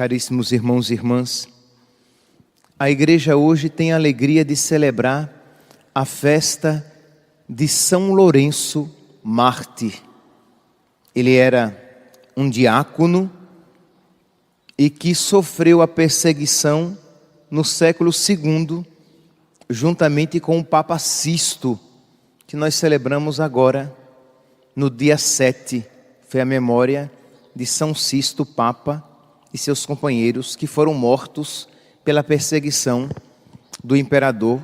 Caríssimos irmãos e irmãs, a igreja hoje tem a alegria de celebrar a festa de São Lourenço, mártir. Ele era um diácono e que sofreu a perseguição no século II, juntamente com o Papa Sisto, que nós celebramos agora, no dia 7, foi a memória de São Sisto, Papa, e seus companheiros que foram mortos pela perseguição do imperador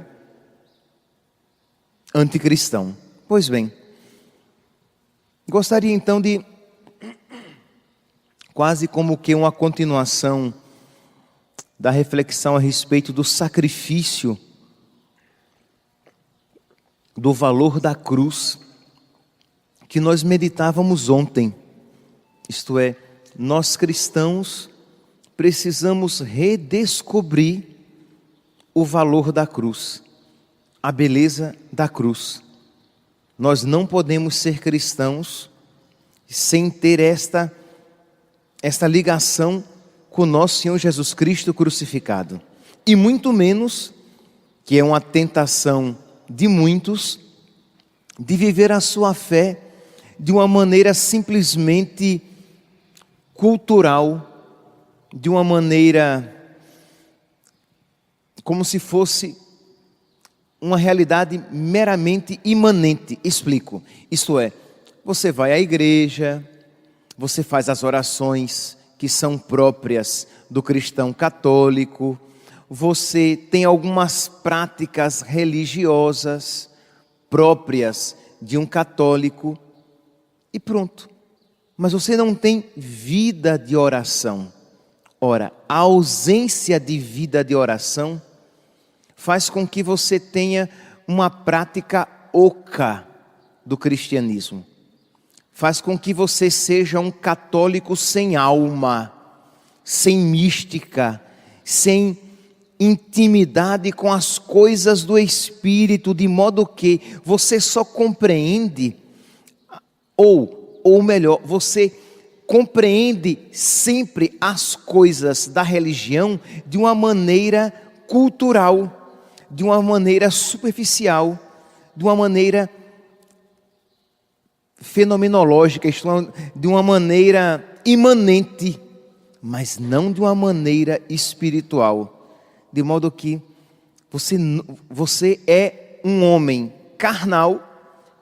anticristão. Pois bem, gostaria então de, quase como que uma continuação da reflexão a respeito do sacrifício, do valor da cruz, que nós meditávamos ontem. Isto é, nós cristãos precisamos redescobrir o valor da cruz, a beleza da cruz. Nós não podemos ser cristãos sem ter esta ligação com o nosso Senhor Jesus Cristo crucificado. E muito menos, que é uma tentação de muitos, de viver a sua fé de uma maneira simplesmente cultural, de uma maneira como se fosse uma realidade meramente imanente. Explico. Isto é, você vai à igreja, você faz as orações que são próprias do cristão católico, você tem algumas práticas religiosas próprias de um católico e pronto. Mas você não tem vida de oração. Ora, a ausência de vida de oração faz com que você tenha uma prática oca do cristianismo. Faz com que você seja um católico sem alma, sem mística, sem intimidade com as coisas do Espírito, de modo que você só compreende, ou melhor, você compreende sempre as coisas da religião de uma maneira cultural, de uma maneira superficial, de uma maneira fenomenológica, de uma maneira imanente, mas não de uma maneira espiritual. De modo que você é um homem carnal,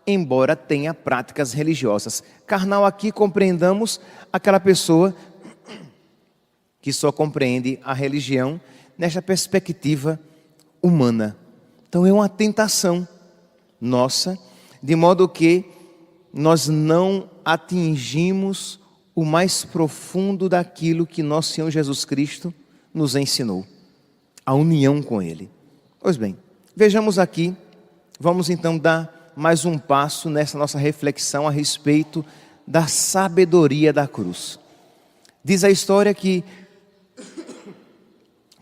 embora tenha práticas religiosas. Carnal aqui compreendamos aquela pessoa que só compreende a religião nesta perspectiva humana. Então é uma tentação nossa, de modo que nós não atingimos o mais profundo daquilo que nosso Senhor Jesus Cristo nos ensinou, a união com Ele. Pois bem, vejamos aqui, vamos então dar mais um passo nessa nossa reflexão a respeito da sabedoria da cruz. Diz a história que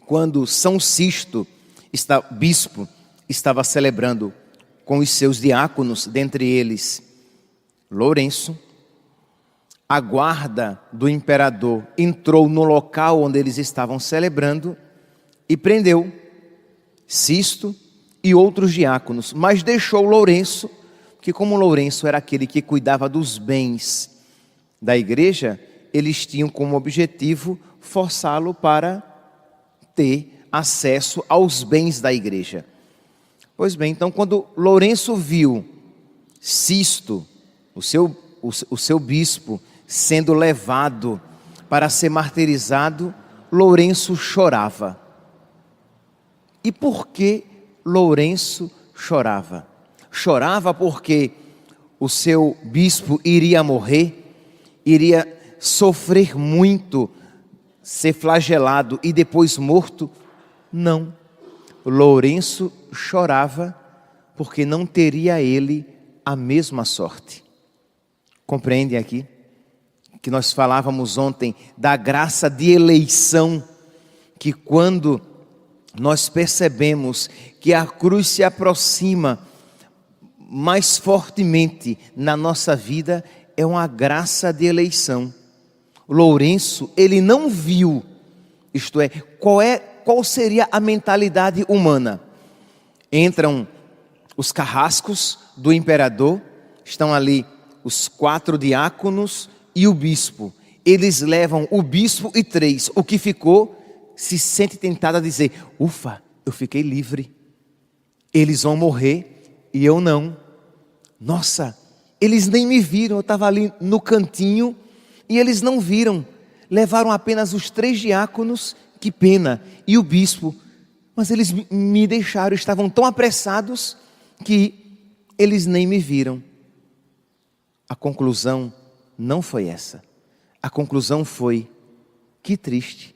quando São Sisto, bispo, estava celebrando com os seus diáconos, dentre eles Lourenço, a guarda do imperador entrou no local onde eles estavam celebrando e prendeu Sisto e outros diáconos, mas deixou Lourenço, que como Lourenço era aquele que cuidava dos bens da igreja, eles tinham como objetivo forçá-lo para ter acesso aos bens da igreja. Pois bem, então quando Lourenço viu Sisto, o seu bispo, sendo levado para ser martirizado, Lourenço chorava. E por que Lourenço chorava? Chorava porque o seu bispo iria morrer, iria sofrer muito, ser flagelado e depois morto? Não. Lourenço chorava porque não teria ele a mesma sorte. Compreendem aqui? Que nós falávamos ontem da graça de eleição, que quando nós percebemos que a cruz se aproxima mais fortemente na nossa vida, é uma graça de eleição. Lourenço, ele não viu Isto é, qual seria a mentalidade humana? Entram os carrascos do imperador, estão ali os 4 diáconos e o bispo. Eles levam o bispo e 3. O que ficou se sente tentado a dizer: ufa, eu fiquei livre. Eles vão morrer e eu não. Nossa, eles nem me viram, eu estava ali no cantinho e eles não viram. Levaram apenas os 3 diáconos, que pena, e o bispo. Mas eles me deixaram, estavam tão apressados que eles nem me viram. A conclusão não foi essa. A conclusão foi: que triste.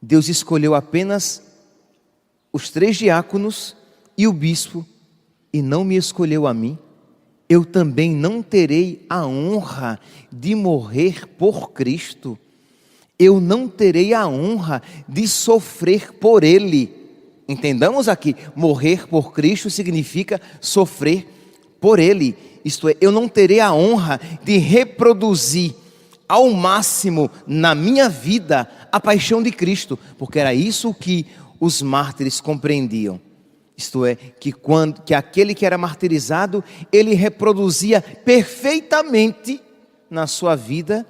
Deus escolheu apenas os 3 diáconos e o bispo e não me escolheu a mim. Eu também não terei a honra de morrer por Cristo. Eu não terei a honra de sofrer por Ele. Entendamos aqui, morrer por Cristo significa sofrer por Ele. Isto é, eu não terei a honra de reproduzir ao máximo na minha vida a paixão de Cristo, porque era isso que os mártires compreendiam. Isto é, que aquele que era martirizado, ele reproduzia perfeitamente na sua vida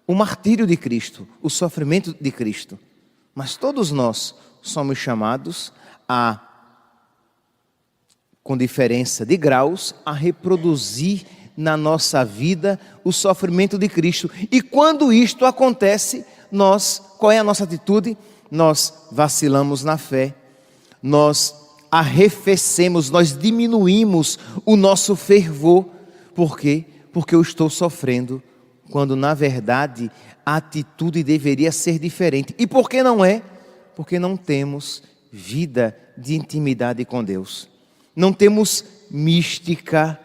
o martírio de Cristo, o sofrimento de Cristo. Mas todos nós somos chamados com diferença de graus, a reproduzir na nossa vida o sofrimento de Cristo. E quando isto acontece, qual é a nossa atitude? Nós vacilamos na fé, nós arrefecemos, nós diminuímos o nosso fervor. Por quê? Porque eu estou sofrendo, quando na verdade a atitude deveria ser diferente. E por que não é? Porque não temos vida de intimidade com Deus. Não temos mística.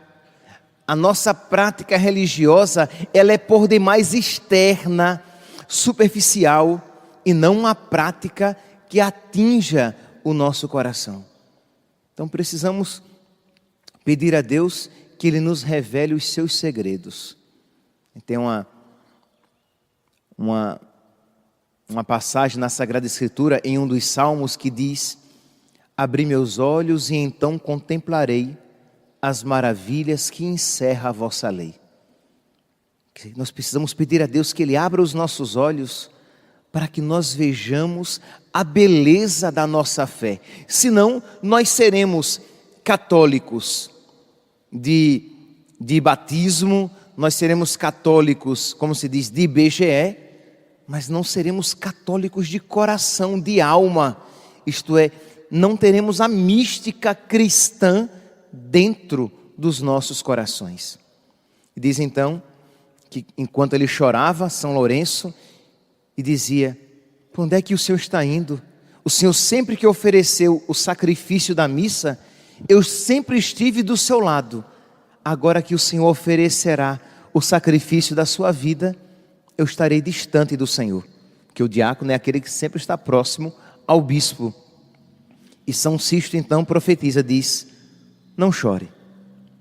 A nossa prática religiosa, ela é por demais externa, superficial, e não uma prática que atinja o nosso coração. Então precisamos pedir a Deus que Ele nos revele os seus segredos. Tem uma passagem na Sagrada Escritura, em um dos Salmos, que diz: abri meus olhos e então contemplarei as maravilhas que encerra a vossa lei. Nós precisamos pedir a Deus que Ele abra os nossos olhos para que nós vejamos a beleza da nossa fé. Senão, nós seremos católicos de batismo, nós seremos católicos, como se diz, de IBGE, mas não seremos católicos de coração, de alma. Isto é, não teremos a mística cristã dentro dos nossos corações. E diz então que enquanto ele chorava, São Lourenço, e dizia: para onde é que o Senhor está indo? O Senhor sempre que ofereceu o sacrifício da missa, eu sempre estive do seu lado. Agora que o Senhor oferecerá o sacrifício da sua vida, eu estarei distante do Senhor. Porque o diácono é aquele que sempre está próximo ao bispo. E São Sisto então profetiza, diz: não chore,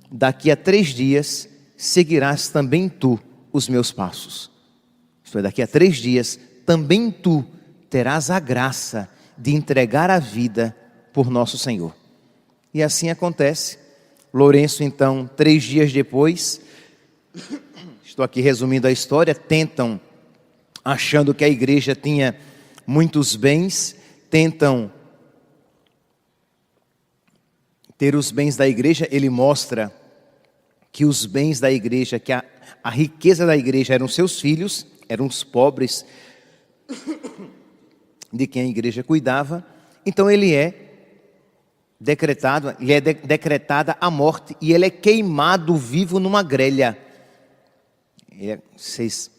daqui a 3 dias seguirás também tu os meus passos. Isto é, daqui a 3 dias também tu terás a graça de entregar a vida por nosso Senhor. E assim acontece. Lourenço então, 3 dias depois, estou aqui resumindo a história, tentam, achando que a igreja tinha muitos bens, tentam ter os bens da igreja. Ele mostra que os bens da igreja, que a riqueza da igreja eram seus filhos, eram os pobres de quem a igreja cuidava. Então ele é decretada a morte e ele é queimado vivo numa grelha. Vocês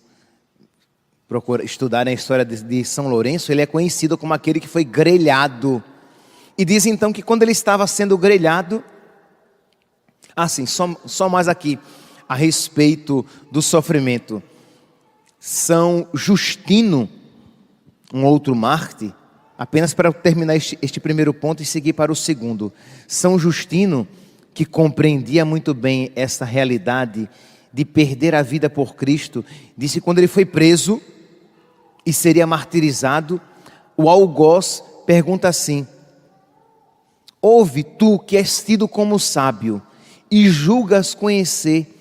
procuram estudar a história de São Lourenço, ele é conhecido como aquele que foi grelhado. E diz então que quando ele estava sendo grelhado, só mais aqui a respeito do sofrimento. São Justino, um outro mártir, apenas para terminar este primeiro ponto e seguir para o segundo. São Justino, que compreendia muito bem essa realidade de perder a vida por Cristo, disse que quando ele foi preso, e seria martirizado, o algoz pergunta assim: ouve tu que és tido como sábio e julgas conhecer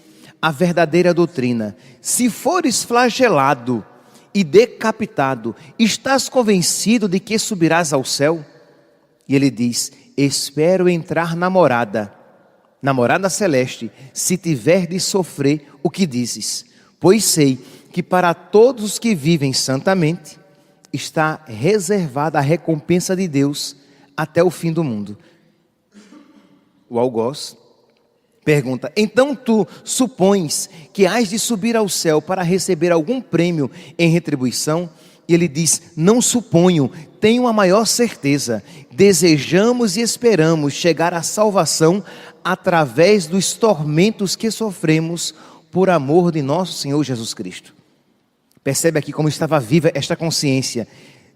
a verdadeira doutrina, se fores flagelado e decapitado, estás convencido de que subirás ao céu? E ele diz: espero entrar na morada celeste, se tiver de sofrer o que dizes, pois sei que para todos os que vivem santamente está reservada a recompensa de Deus até o fim do mundo. O algoz pergunta: então tu supões que hás de subir ao céu para receber algum prêmio em retribuição? E ele diz: não suponho, tenho a maior certeza. Desejamos e esperamos chegar à salvação através dos tormentos que sofremos por amor de nosso Senhor Jesus Cristo. Percebe aqui como estava viva esta consciência.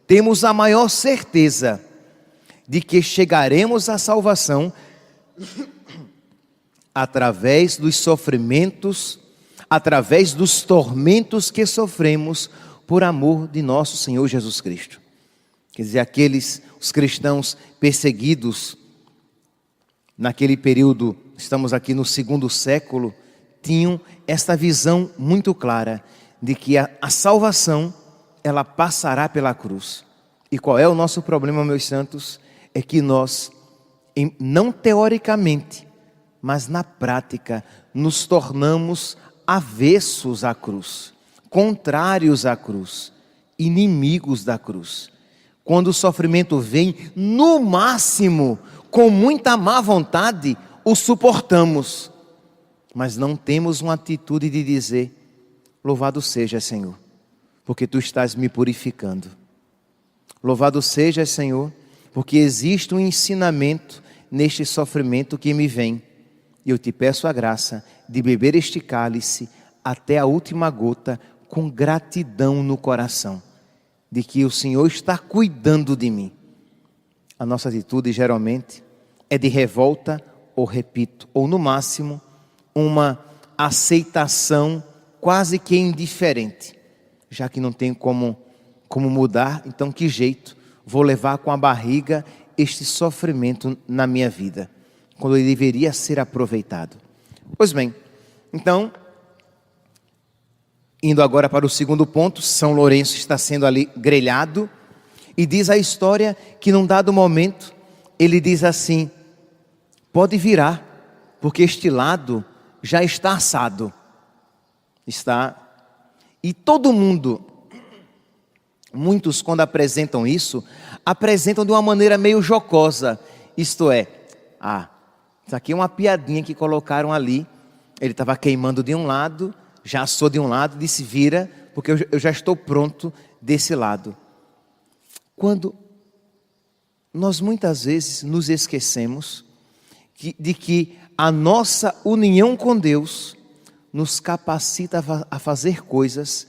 Temos a maior certeza de que chegaremos à salvação através dos sofrimentos, através dos tormentos que sofremos por amor de nosso Senhor Jesus Cristo. Quer dizer, os cristãos perseguidos naquele período, estamos aqui no 2º século, tinham esta visão muito clara de que a salvação, ela passará pela cruz. E qual é o nosso problema, meus santos? É que nós, não teoricamente, mas na prática, nos tornamos avessos à cruz, contrários à cruz, inimigos da cruz. Quando o sofrimento vem, no máximo, com muita má vontade, o suportamos, mas não temos uma atitude de dizer: louvado seja, Senhor, porque Tu estás me purificando. Louvado seja, Senhor, porque existe um ensinamento neste sofrimento que me vem. E eu Te peço a graça de beber este cálice até a última gota, com gratidão no coração, de que o Senhor está cuidando de mim. A nossa atitude geralmente é de revolta, ou repito, ou no máximo, uma aceitação quase que indiferente. Já que não tem como mudar, então que jeito? Vou levar com a barriga este sofrimento na minha vida, quando ele deveria ser aproveitado. Pois bem, então, indo agora para o 2º ponto, São Lourenço está sendo ali grelhado, e diz a história que num dado momento, ele diz assim: pode virar, porque este lado já está assado. E todo mundo, muitos quando apresentam isso, apresentam de uma maneira meio jocosa. Isto é, isso aqui é uma piadinha que colocaram ali. Ele estava queimando de um lado, já assou de um lado, disse: vira, porque eu já estou pronto desse lado. Quando nós muitas vezes nos esquecemos de que a nossa união com Deus nos capacita a fazer coisas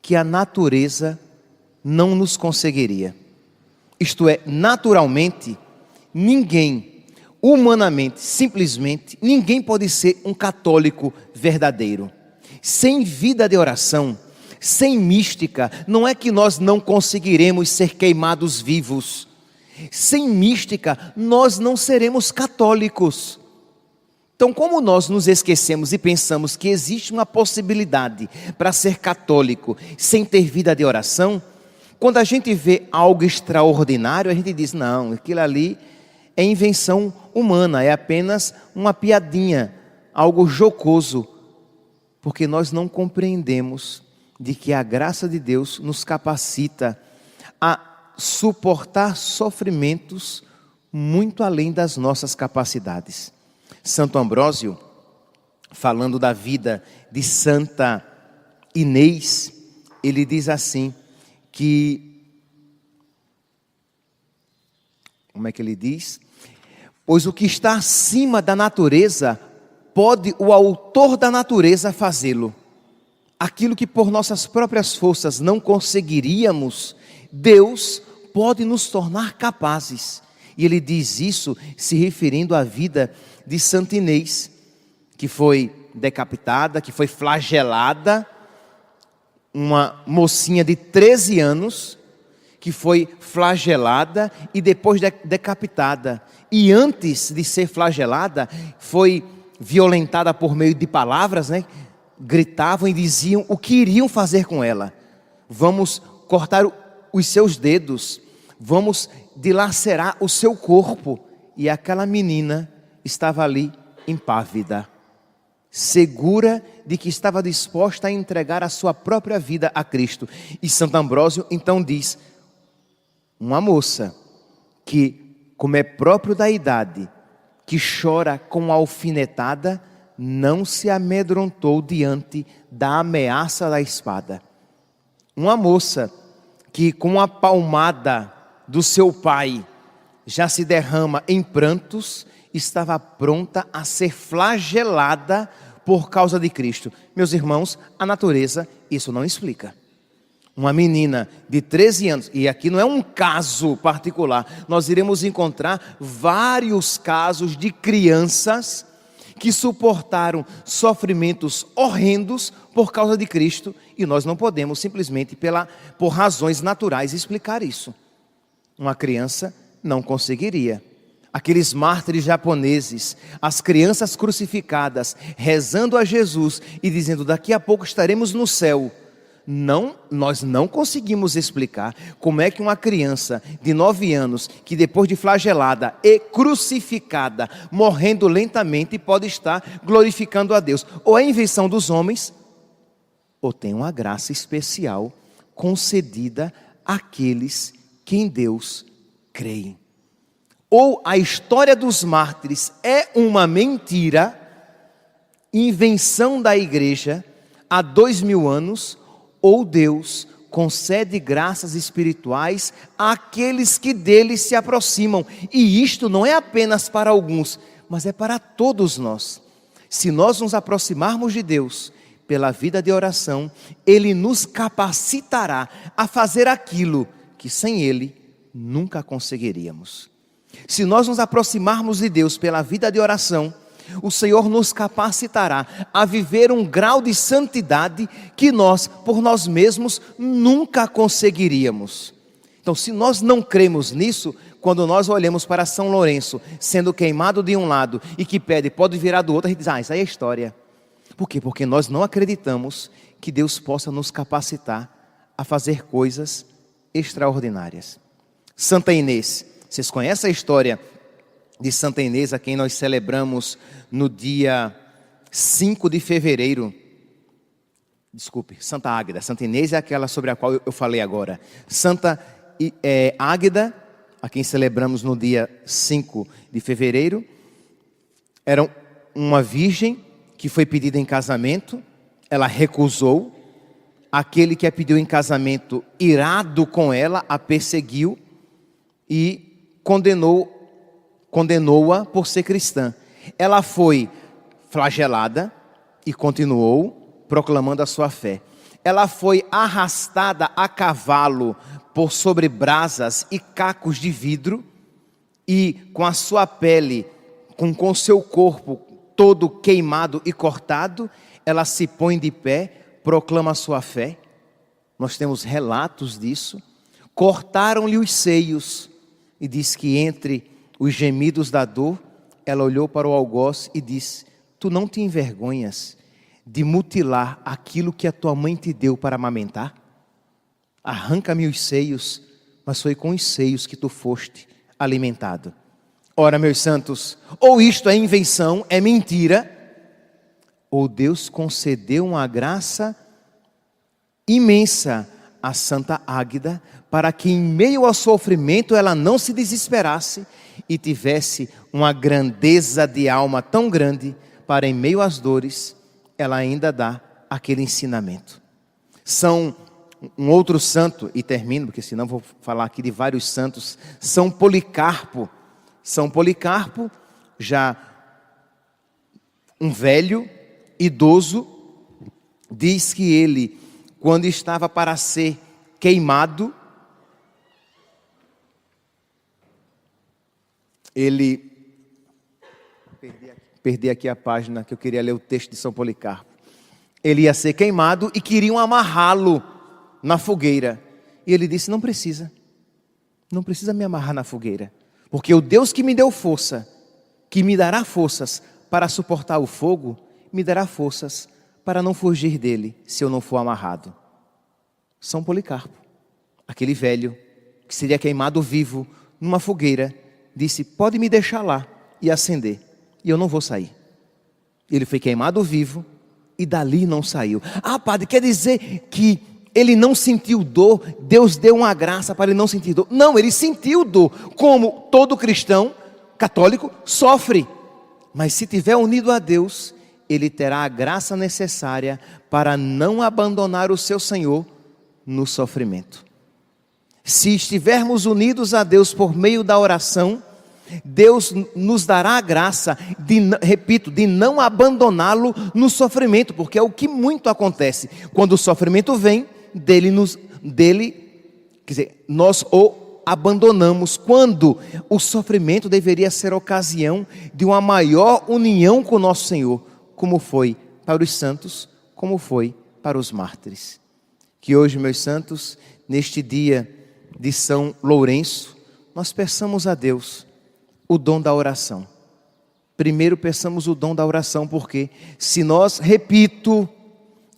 que a natureza não nos conseguiria. Isto é, naturalmente, ninguém, humanamente, simplesmente, ninguém pode ser um católico verdadeiro. Sem vida de oração, sem mística, não é que nós não conseguiremos ser queimados vivos. Sem mística, nós não seremos católicos. Então, como nós nos esquecemos e pensamos que existe uma possibilidade para ser católico sem ter vida de oração, quando a gente vê algo extraordinário, a gente diz: não, aquilo ali é invenção humana, é apenas uma piadinha, algo jocoso, porque nós não compreendemos de que a graça de Deus nos capacita a suportar sofrimentos muito além das nossas capacidades. Santo Ambrósio, falando da vida de Santa Inês, ele diz assim, como é que ele diz? Pois o que está acima da natureza, pode o autor da natureza fazê-lo. Aquilo que por nossas próprias forças não conseguiríamos, Deus pode nos tornar capazes. E ele diz isso se referindo à vida de Santa Inês, que foi decapitada, que foi flagelada, uma mocinha de 13 anos que foi flagelada e depois decapitada. E antes de ser flagelada, foi violentada por meio de palavras, né? Gritavam e diziam o que iriam fazer com ela. Vamos cortar os seus dedos, vamos dilacerar o seu corpo. E aquela menina estava ali impávida, segura de que estava disposta a entregar a sua própria vida a Cristo. E Santo Ambrósio então diz: uma moça que, como é próprio da idade, que chora com alfinetada, não se amedrontou diante da ameaça da espada. Uma moça que, com a palmada do seu pai, já se derrama em prantos, estava pronta a ser flagelada por causa de Cristo. Meus irmãos, a natureza isso não explica. Uma menina de 13 anos, e aqui não é um caso particular, nós iremos encontrar vários casos de crianças que suportaram sofrimentos horrendos por causa de Cristo, e nós não podemos simplesmente por razões naturais explicar isso. Uma criança não conseguiria. Aqueles mártires japoneses, as crianças crucificadas, rezando a Jesus e dizendo: daqui a pouco estaremos no céu. Nós não conseguimos explicar como é que uma criança de 9 anos, que depois de flagelada e crucificada, morrendo lentamente, pode estar glorificando a Deus. Ou é invenção dos homens, ou tem uma graça especial concedida àqueles que em Deus creem. Ou a história dos mártires é uma mentira, invenção da igreja há 2000 anos, ou Deus concede graças espirituais àqueles que dele se aproximam. E isto não é apenas para alguns, mas é para todos nós. Se nós nos aproximarmos de Deus pela vida de oração, Ele nos capacitará a fazer aquilo que sem Ele nunca conseguiríamos. Se nós nos aproximarmos de Deus pela vida de oração, o Senhor nos capacitará a viver um grau de santidade que nós, por nós mesmos, nunca conseguiríamos. Então, se nós não cremos nisso, quando nós olhamos para São Lourenço sendo queimado de um lado e que pode virar do outro, a gente diz: isso aí é história. Por quê? Porque nós não acreditamos que Deus possa nos capacitar a fazer coisas extraordinárias. Santa Inês, vocês conhecem a história de Santa Inês, a quem nós celebramos no dia 5 de fevereiro. Desculpe, Santa Águeda. Santa Inês é aquela sobre a qual eu falei agora. Santa Águeda, a quem celebramos no dia 5 de fevereiro, era uma virgem que foi pedida em casamento. Ela recusou. Aquele que a pediu em casamento, irado com ela, a perseguiu e condenou-a por ser cristã. Ela foi flagelada e continuou proclamando a sua fé. Ela foi arrastada a cavalo por sobre brasas e cacos de vidro, e com a sua pele, com seu corpo todo queimado e cortado, ela se põe de pé, proclama a sua fé. Nós temos relatos disso. Cortaram-lhe os seios, e diz que entre os gemidos da dor, ela olhou para o algoz e disse: tu não te envergonhas de mutilar aquilo que a tua mãe te deu para amamentar? Arranca-me os seios, mas foi com os seios que tu foste alimentado. Ora, meus santos, ou isto é invenção, é mentira, ou Deus concedeu uma graça imensa a Santa Águeda, para que em meio ao sofrimento ela não se desesperasse e tivesse uma grandeza de alma tão grande, para em meio às dores ela ainda dá aquele ensinamento. São um outro santo, e termino, porque senão vou falar aqui de vários santos. São Policarpo. São Policarpo, já um velho, idoso, diz que ele, quando estava para ser queimado, ele... Perdi aqui a página que eu queria ler o texto de São Policarpo. ele ia ser queimado e queriam amarrá-lo na fogueira. E ele disse: não precisa me amarrar na fogueira, porque o Deus que me deu força, que me dará forças para suportar o fogo, me dará forças para não fugir dele, se eu não for amarrado. São Policarpo, aquele velho que seria queimado vivo numa fogueira, disse: pode me deixar lá e acender, e eu não vou sair. Ele foi queimado vivo e dali não saiu. Ah, padre, quer dizer que ele não sentiu dor? Deus deu uma graça para ele não sentir dor? Não, ele sentiu dor, como todo cristão católico sofre. Mas se tiver unido a Deus, ele terá a graça necessária para não abandonar o seu Senhor no sofrimento. Se estivermos unidos a Deus por meio da oração, Deus nos dará a graça de não abandoná-lo no sofrimento, porque é o que muito acontece. Quando o sofrimento vem, nós o abandonamos, quando o sofrimento deveria ser ocasião de uma maior união com o nosso Senhor, como foi para os santos, como foi para os mártires. Que hoje, meus santos, neste dia de São Lourenço, nós peçamos a Deus o dom da oração. Primeiro peçamos o dom da oração, porque se nós, repito,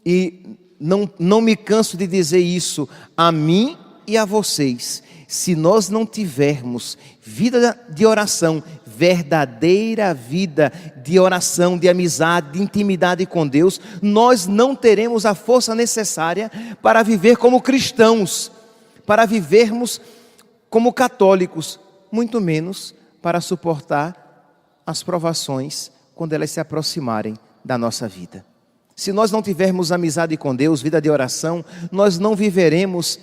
e não me canso de dizer isso a mim e a vocês, se nós não tivermos vida de oração, verdadeira vida de oração, de amizade, de intimidade com Deus, nós não teremos a força necessária para viver como cristãos, para vivermos como católicos, muito menos para suportar as provações quando elas se aproximarem da nossa vida. Se nós não tivermos amizade com Deus, vida de oração, nós não viveremos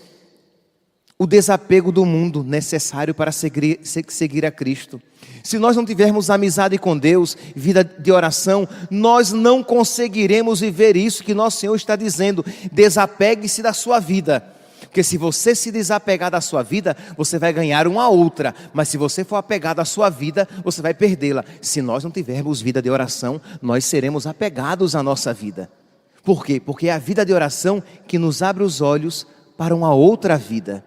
o desapego do mundo necessário para seguir a Cristo. Se nós não tivermos amizade com Deus, vida de oração, nós não conseguiremos viver isso que nosso Senhor está dizendo: desapegue-se da sua vida. Porque se você se desapegar da sua vida, você vai ganhar uma outra. Mas se você for apegado à sua vida, você vai perdê-la. Se nós não tivermos vida de oração, nós seremos apegados à nossa vida. Por quê? Porque é a vida de oração que nos abre os olhos para uma outra vida.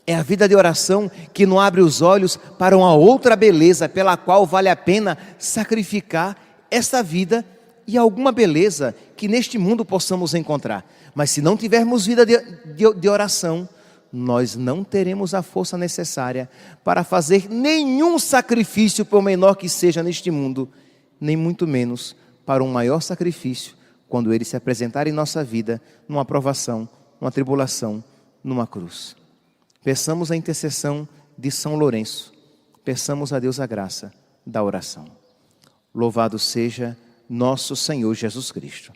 É a vida de oração que nos abre os olhos para uma outra beleza, pela qual vale a pena sacrificar essa vida e alguma beleza que neste mundo possamos encontrar. Mas se não tivermos vida de oração, nós não teremos a força necessária para fazer nenhum sacrifício, por menor que seja neste mundo, nem muito menos para um maior sacrifício, quando ele se apresentar em nossa vida, numa provação, numa tribulação, numa cruz. Peçamos a intercessão de São Lourenço, peçamos a Deus a graça da oração. Louvado seja nosso Senhor Jesus Cristo.